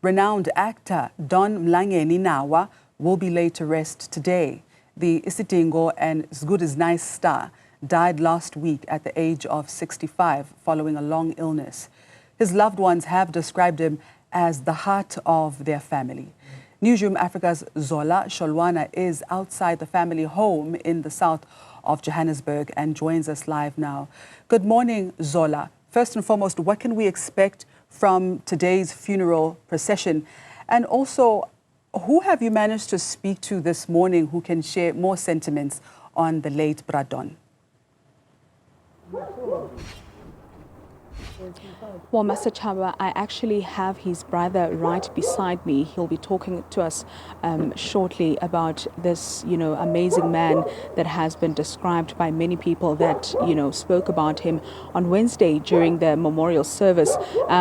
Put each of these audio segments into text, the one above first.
Renowned actor Don Mlangeni will be laid to rest today. The Isidingo and Good is Nice star died last week at the age of 65 following a long illness. His loved ones have described him as the heart of their family. Newzroom Afrika's Zola Sholwana is outside the family home in the south of Johannesburg and joins us live now. Good morning, Zola. First and foremost, what can we expect from today's funeral procession? And also, who have you managed to speak to this morning who can share more sentiments on the late Don? Well, Master Chaba, I actually have his brother right beside me. He'll be talking to us shortly about this, amazing man that has been described by many people that, spoke about him on Wednesday during the memorial service.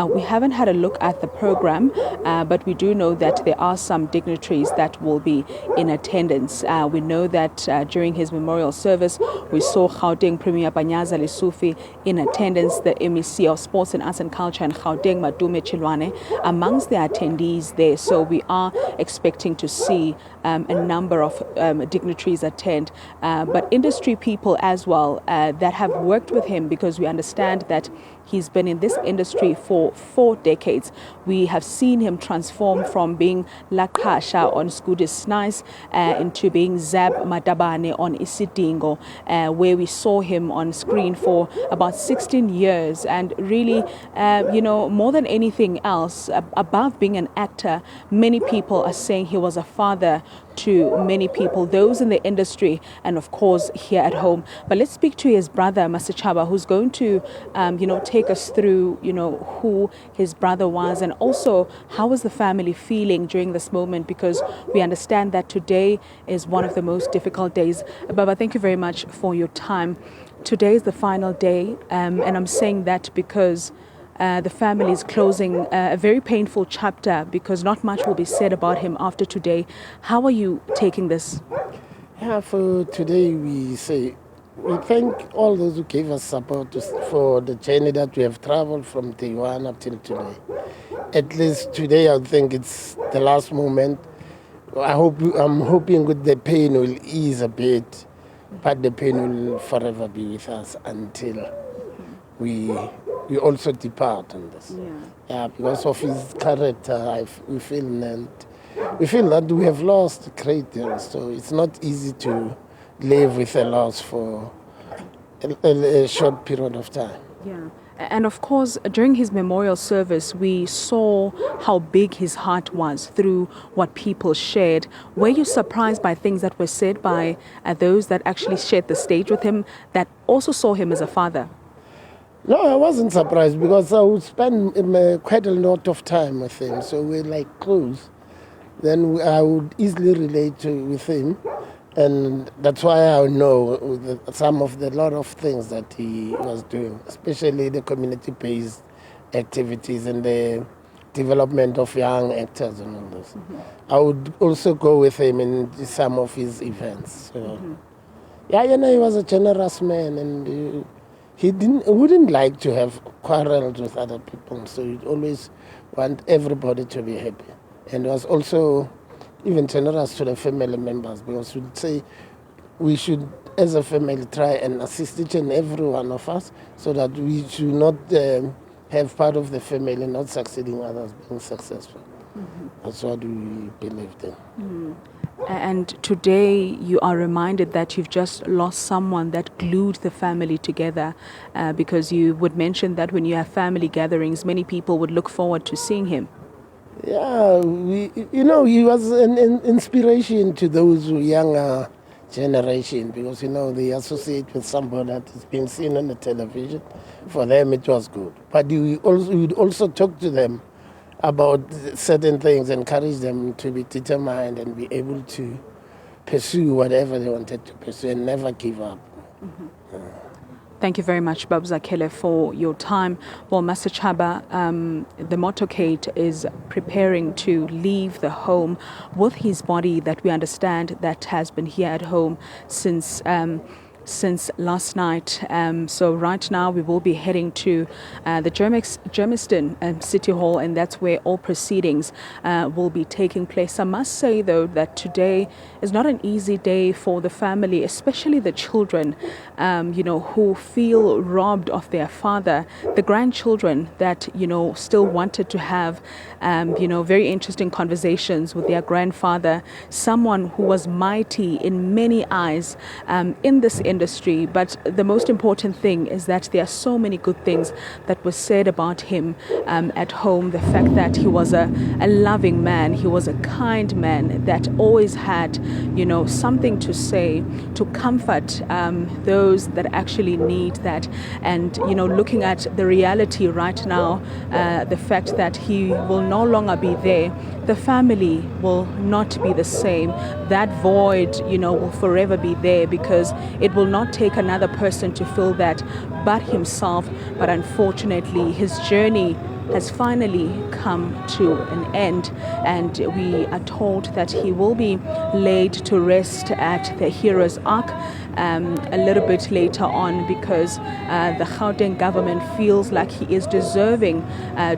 We haven't had a look at the program, but we do know that there are some dignitaries that will be in attendance. We know that during his memorial service, we saw Gauteng Premier Panyaza Lesufi in attendance, the MEC of Sports and Arts and Culture and Gauteng Sholwana amongst the attendees there. So we are expecting to see a number of dignitaries attend, but industry people as well that have worked with him, because we understand that he's been in this industry for 4 decades. We have seen him transform from being Lakasha on Good is Nice into being Zab Matabane on Isidingo, where we saw him on screen for about 16 years. And really, more than anything else, above being an actor, many people are saying he was a father to many people, those in the industry and of course here at home. But let's speak to his brother, Master Chaba, who's going to, take us through, who his brother was, and also how is the family feeling during this moment, because we understand that today is one of the most difficult days. Baba, thank you very much for your time. Today is the final day, and I'm saying that because the family is closing a very painful chapter, because not much will be said about him after today. How are you taking this? Yeah, for today we thank all those who gave us support for the journey that we have traveled from day one up till today. At least today I think it's the last moment. I'm hoping that the pain will ease a bit, but the pain will forever be with us until we also depart on this. Yeah, because of his character, we feel that we have lost a great deal. So it's not easy to live with a loss for a short period of time. Yeah. And of course, during his memorial service, we saw how big his heart was through what people shared. Were you surprised by things that were said by those that actually shared the stage with him, that also saw him as a father? No, I wasn't surprised, because I would spend quite a lot of time with him. So we're like close. Then I would easily relate with him. And that's why I know a lot of things that he was doing, especially the community-based activities and the development of young actors and all this. I would also go with him in some of his events. So, he was a generous man, and he wouldn't like to have quarrels with other people, so he'd always want everybody to be happy. And was also even generous to the family members, because we'd say we should, as a family, try and assist each and every one of us, so that we should not have part of the family not succeeding, others being successful. That's what we believed in. And today you are reminded that you've just lost someone that glued the family together, because you would mention that when you have family gatherings, many people would look forward to seeing him. Yeah, he was an inspiration to those younger generation, because, they associate with somebody that has been seen on the television. For them, it was good. But we would also talk to them about certain things, encourage them to be determined and be able to pursue whatever they wanted to pursue and never give up. Thank you very much, Babza Kele, for your time. Well, Master Chaba, the motorcade is preparing to leave the home with his body that we understand that has been here at home since since last night. So right now we will be heading to the Germiston City Hall, and that's where all proceedings will be taking place. I must say, though, that today is not an easy day for the family, especially the children, who feel robbed of their father, the grandchildren that, still wanted to have, very interesting conversations with their grandfather, someone who was mighty in many eyes in this industry. But the most important thing is that there are so many good things that were said about him at home. The fact that he was a loving man, he was a kind man that always had, something to say to comfort those that actually need that. And, looking at the reality right now, the fact that he will no longer be there, the family will not be the same. That void, will forever be there, because it will not take another person to fill that but himself. But unfortunately, his journey has finally come to an end, and we are told that he will be laid to rest at the Heroes Ark a little bit later on, because the Gauteng government feels like he is deserving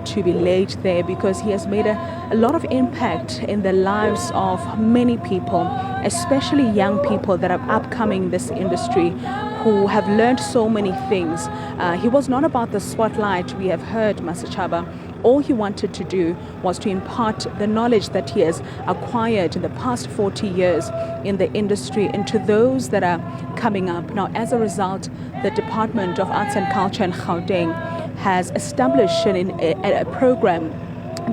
to be laid there, because he has made a lot of impact in the lives of many people, especially young people that are upcoming in this industry, who have learned so many things. He was not about the spotlight, we have heard, Masachaba. All he wanted to do was to impart the knowledge that he has acquired in the past 40 years in the industry into those that are coming up. Now, as a result, the Department of Arts and Culture in Gauteng has established a program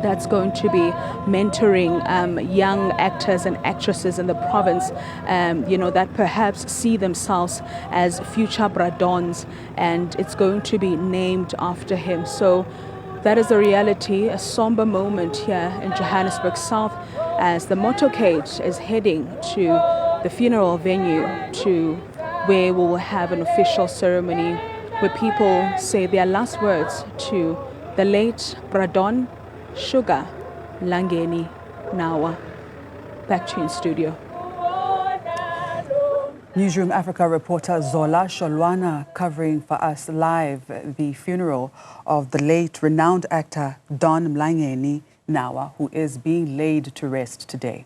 that's going to be mentoring young actors and actresses in the province, that perhaps see themselves as future Bradons, and it's going to be named after him. So that is a reality, a somber moment here in Johannesburg South, as the motorcade is heading to the funeral venue, to where we will have an official ceremony where people say their last words to the late Bradon Sugar Mlangeni Nawa. Back to you in studio. Newzroom Afrika reporter Zola Sholwana covering for us live the funeral of the late renowned actor Don Mlangeni Nawa, who is being laid to rest today.